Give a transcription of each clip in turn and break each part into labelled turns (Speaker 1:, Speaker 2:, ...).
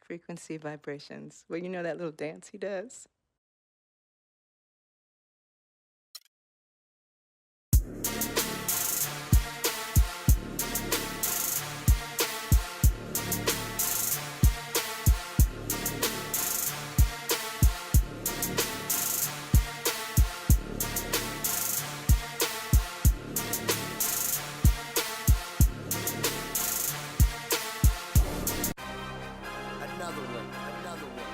Speaker 1: Frequency vibrations. Well, you know that little dance he does?
Speaker 2: Another one, another one.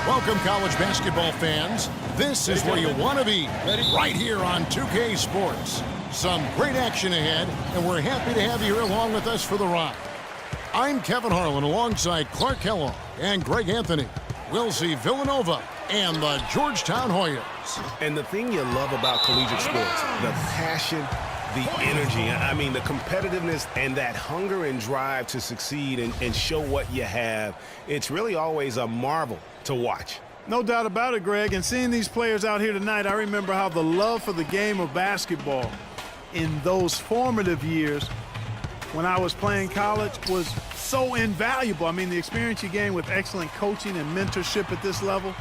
Speaker 3: Welcome, college basketball fans. This is where you want to be, right here on 2K Sports. Some great action ahead, and we're happy to have you here along with us for the ride. I'm Kevin Harlan alongside Clark Kellogg and Greg Anthony. We'll see Villanova and the Georgetown Hoyas.
Speaker 4: And the thing you love about collegiate sports, the passion, the energy, I mean, the competitiveness and that hunger and drive to succeed and show what you have, it's really always a marvel to watch.
Speaker 5: No doubt about it, Greg. And seeing these players out here tonight, I remember how the love for the game of basketball in those formative years when I was playing college was so invaluable. I mean, the experience you gain with excellent coaching and mentorship at this level,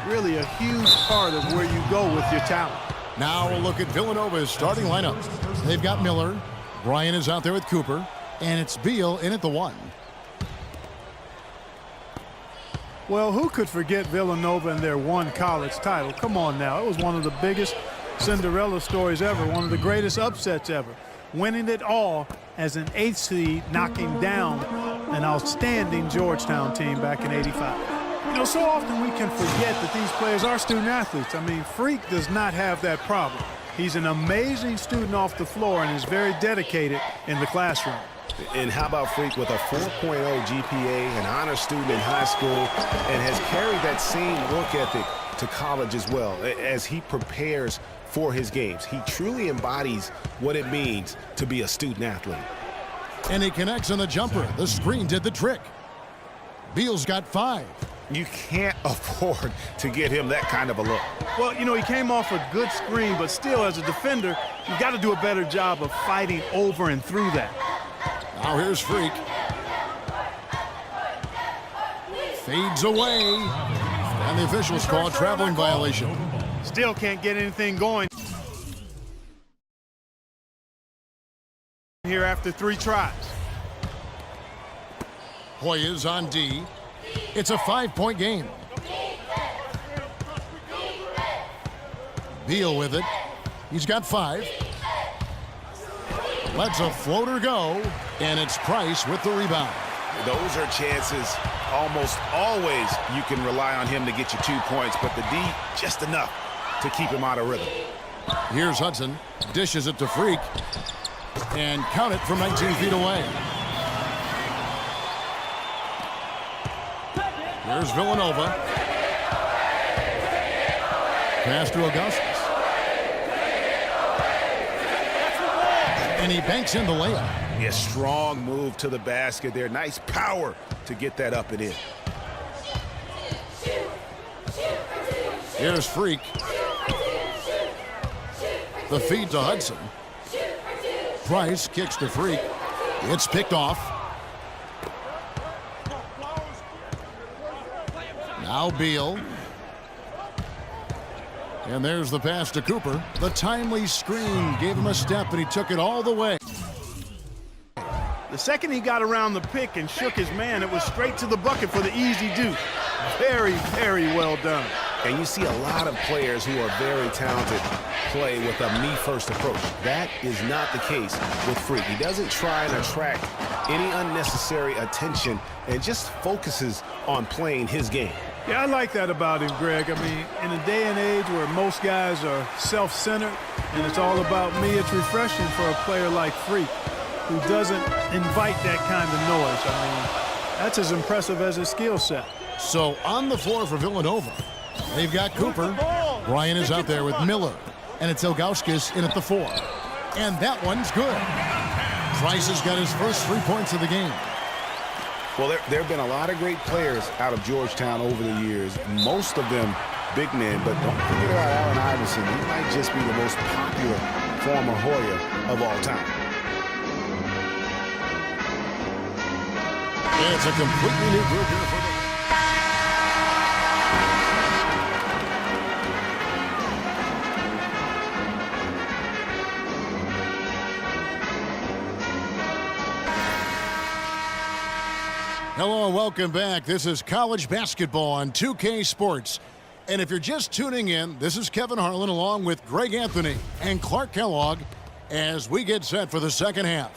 Speaker 5: really a huge part of where you go with your talent.
Speaker 3: Now we'll look at Villanova's starting lineup. They've got Miller, Bryan is out there with Cooper, and it's Beal in at the 1.
Speaker 5: Well, who could forget Villanova and their one college title? Come on now. It was one of the biggest Cinderella stories ever, one of the greatest upsets ever. Winning it all as an 8th seed, knocking down an outstanding Georgetown team back in '85. You know, so often we can forget that these players are student athletes. I mean, Freak does not have that problem. He's an amazing student off the floor and is very dedicated in the classroom.
Speaker 4: And how about Freak with a 4.0 GPA, an honor student in high school, and has carried that same work ethic to college as well as he prepares for his games. He truly embodies what it means to be a student athlete.
Speaker 3: And he connects on the jumper. The screen did the trick. Beal's got 5.
Speaker 4: You can't afford to get him that kind of a look.
Speaker 5: Well, you know, he came off a good screen, but still, as a defender, you got to do a better job of fighting over and through that.
Speaker 3: Now here's Freak. Fades away. And the officials call a traveling violation.
Speaker 5: Still can't get anything going here after 3 tries.
Speaker 3: Hoyas on D. It's a 5-point game. Beal with it. He's got 5. Lets a floater go, and it's Price with the rebound.
Speaker 4: Those are chances almost always you can rely on him to get you 2 points, but the D, just enough to keep him out of rhythm.
Speaker 3: Here's Hudson, dishes it to Freak, and count it from 19 feet away. Here's Villanova. Pass to Augustus. And he banks in the layup.
Speaker 4: Yeah, strong move to the basket there. Nice power to get that up and in.
Speaker 3: Here's Freak. The feed to Hudson. Price kicks to Freak. It's picked off. Now Beal. And there's the pass to Cooper. The timely screen gave him a step, and he took it all the way.
Speaker 5: The second he got around the pick and shook his man, it was straight to the bucket for the easy deuce. Very, very well done.
Speaker 4: And you see a lot of players who are very talented play with a me-first approach. That is not the case with Freak. He doesn't try and attract any unnecessary attention and just focuses on playing his game.
Speaker 5: Yeah, I like that about him, Greg. I mean, in a day and age where most guys are self-centered and it's all about me, it's refreshing for a player like Freak who doesn't invite that kind of noise. I mean, that's as impressive as his skill set.
Speaker 3: So on the floor for Villanova, they've got Cooper. Bryant is out there with Miller. And it's Ilgauskas in at the 4. And that one's good. Price has got his first 3 points of the game.
Speaker 4: Well, there have been a lot of great players out of Georgetown over the years, most of them big men, but don't forget about Allen Iverson. He might just be the most popular former Hoya of all time.
Speaker 3: And it's a completely new group here for them. Hello and welcome back. This is college basketball on 2K Sports. And if you're just tuning in, this is Kevin Harlan along with Greg Anthony and Clark Kellogg as we get set for the second half.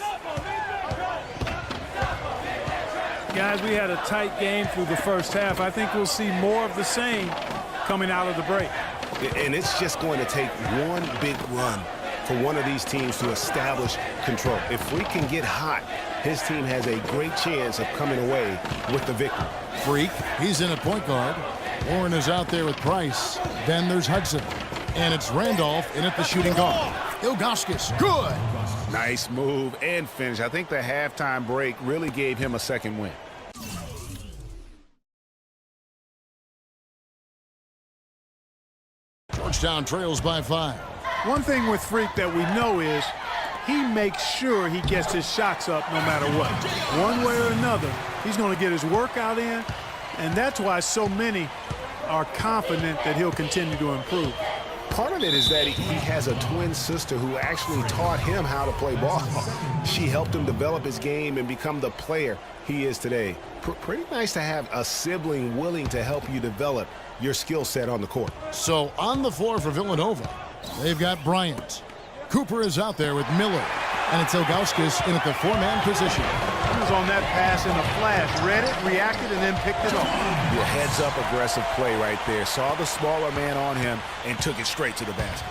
Speaker 5: Guys, we had a tight game through the first half. I think we'll see more of the same coming out of the break.
Speaker 4: And it's just going to take one big run for one of these teams to establish control. If we can get hot, his team has a great chance of coming away with the victory.
Speaker 3: Freak, he's in at point guard. Warren is out there with Price. Then there's Hudson. And it's Randolph in at the shooting guard. Ilgauskas, good.
Speaker 4: Nice move and finish. I think the halftime break really gave him a second win.
Speaker 3: Georgetown trails by 5.
Speaker 5: One thing with Freak that we know is he makes sure he gets his shots up no matter what. One way or another, he's going to get his workout in, and that's why so many are confident that he'll continue to improve.
Speaker 4: Part of it is that he has a twin sister who actually taught him how to play ball. She helped him develop his game and become the player he is today. Pretty nice to have a sibling willing to help you develop your skill set on the court.
Speaker 3: So on the floor for Villanova, they've got Bryant. Cooper is out there with Miller. And it's Ilgauskas in at the 4-man position.
Speaker 5: He was on that pass in a flash, read it, reacted, and then picked it up.
Speaker 4: Your heads-up aggressive play right there. Saw the smaller man on him and took it straight to the basket.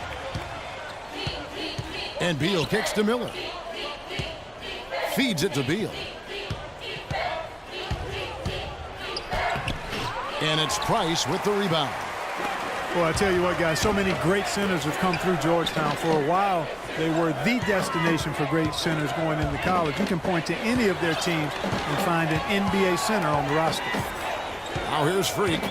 Speaker 3: And Beal kicks to Miller. Feeds it to Beal. And it's Price with the rebound.
Speaker 5: Well, I tell you what, guys, so many great centers have come through Georgetown. For a while, they were the destination for great centers going into college. You can point to any of their teams and find an NBA center on the roster.
Speaker 3: Now here's Freak.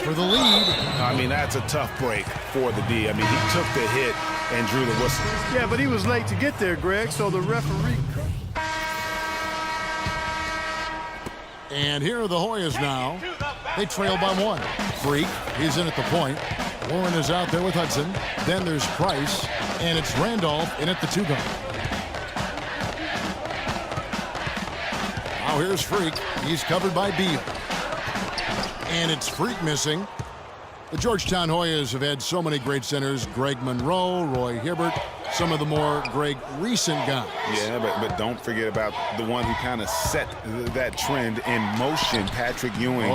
Speaker 3: For the lead.
Speaker 4: I mean, that's a tough break for the D. I mean, he took the hit and drew the whistle.
Speaker 5: Yeah, but he was late to get there, Greg, so the referee...
Speaker 3: And here are the Hoyas now. They trail by 1. Freak, he's in at the point. Warren is out there with Hudson. Then there's Price. And it's Randolph in at the 2 guard. Now here's Freak. He's covered by Beal. And it's Freak missing. The Georgetown Hoyas have had so many great centers. Greg Monroe, Roy Hibbert, some of the more Greg recent guys.
Speaker 4: Yeah, but don't forget about the one who kind of set that trend in motion. Patrick Ewing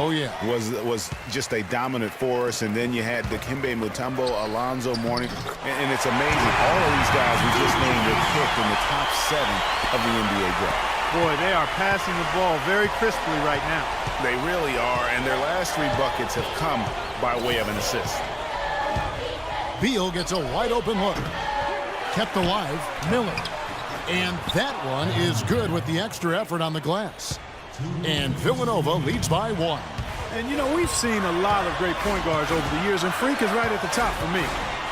Speaker 4: was just a dominant force. And then you had Dikembe Mutombo, Alonzo Mourning. And it's amazing. All of these guys we just named were picked in the top 7 of the NBA draft.
Speaker 5: Boy, they are passing the ball very crisply right now.
Speaker 4: They really are, and their last 3 buckets have come by way of an assist.
Speaker 3: Beal gets a wide open look. Kept alive, Miller. And that one is good with the extra effort on the glass. And Villanova leads by 1.
Speaker 5: And, you know, we've seen a lot of great point guards over the years, and Freak is right at the top for me.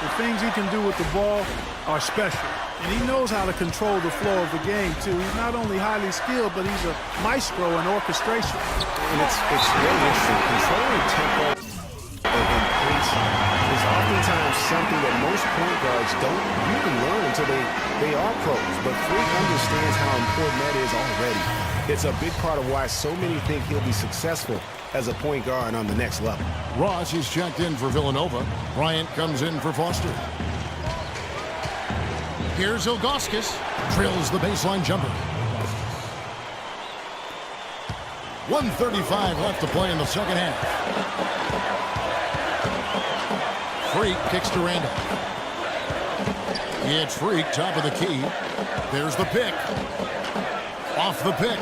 Speaker 5: The things he can do with the ball are special. And he knows how to control the flow of the game, too. He's not only highly skilled, but he's a maestro in orchestration.
Speaker 4: And it's really interesting. Controlling tempo and pace is oftentimes something that most point guards don't really learn until they are pros. But Freak understands how important that is already. It's a big part of why so many think he'll be successful as a point guard on the next level.
Speaker 3: Ross is checked in for Villanova. Bryant comes in for Foster. Here's Ilgauskas. Drills the baseline jumper. 1:35 left to play in the second half. Freak kicks to Randall. It's Freak, top of the key. There's the pick. Off the pick.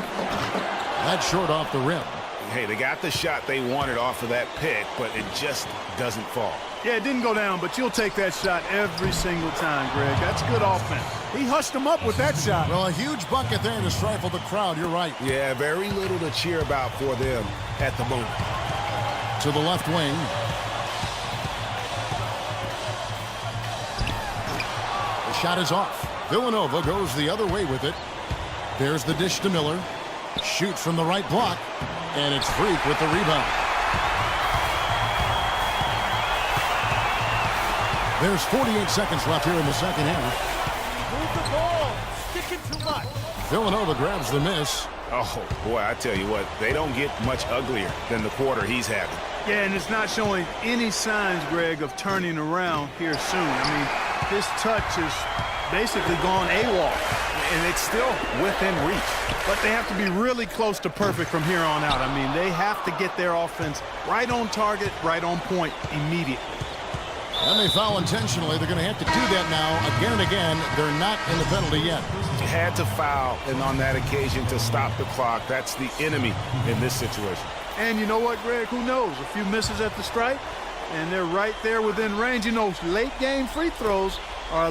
Speaker 3: That's short off the rim.
Speaker 4: Hey, they got the shot they wanted off of that pick, but it just doesn't fall.
Speaker 5: Yeah, it didn't go down, but you'll take that shot every single time, Greg. That's good offense. He hushed him up with that shot.
Speaker 3: Well, a huge bucket there to stifle the crowd. You're right.
Speaker 4: Yeah, very little to cheer about for them at the moment.
Speaker 3: To the left wing. The shot is off. Villanova goes the other way with it. There's the dish to Miller. Shoots from the right block. And it's Freak with the rebound. There's 48 seconds left here in the second half.
Speaker 5: Move the ball. Sticking too much.
Speaker 3: Villanova grabs the miss.
Speaker 4: Oh, boy, I tell you what, they don't get much uglier than the quarter he's having.
Speaker 5: Yeah, and it's not showing any signs, Greg, of turning around here soon. I mean, his touch is basically gone AWOL.
Speaker 4: And it's still within reach.
Speaker 5: But they have to be really close to perfect from here on out. I mean, they have to get their offense right on target, right on point immediately.
Speaker 3: And they foul intentionally. They're going to have to do that now again and again. They're not in the penalty yet.
Speaker 4: Had to foul, and on that occasion to stop the clock. That's the enemy in this situation.
Speaker 5: And you know what, Greg? Who knows? A few misses at the stripe, and they're right there within range. You know, late game free throws are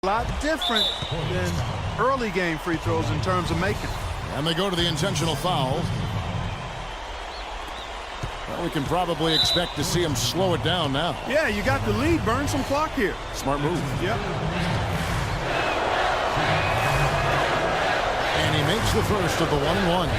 Speaker 5: a lot different than early game free throws in terms of making.
Speaker 3: And they go to the intentional foul. Well, we can probably expect to see him slow it down now.
Speaker 5: Yeah, you got the lead. Burn some clock here.
Speaker 3: Smart move.
Speaker 5: Yep.
Speaker 3: And he makes the first of the 1-and-1.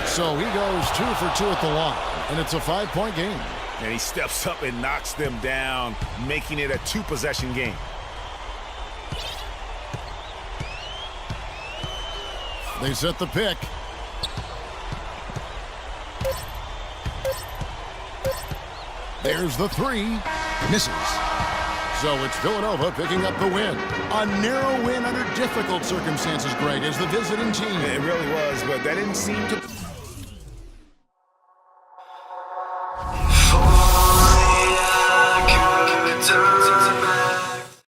Speaker 3: So he goes 2 for 2 at the line, and it's a 5-point game.
Speaker 4: And he steps up and knocks them down, making it a 2-possession game.
Speaker 3: They set the pick. There's the three. Misses. So it's Villanova picking up the win. A narrow win under difficult circumstances, Greg, as the visiting team.
Speaker 4: It really was, but that didn't seem to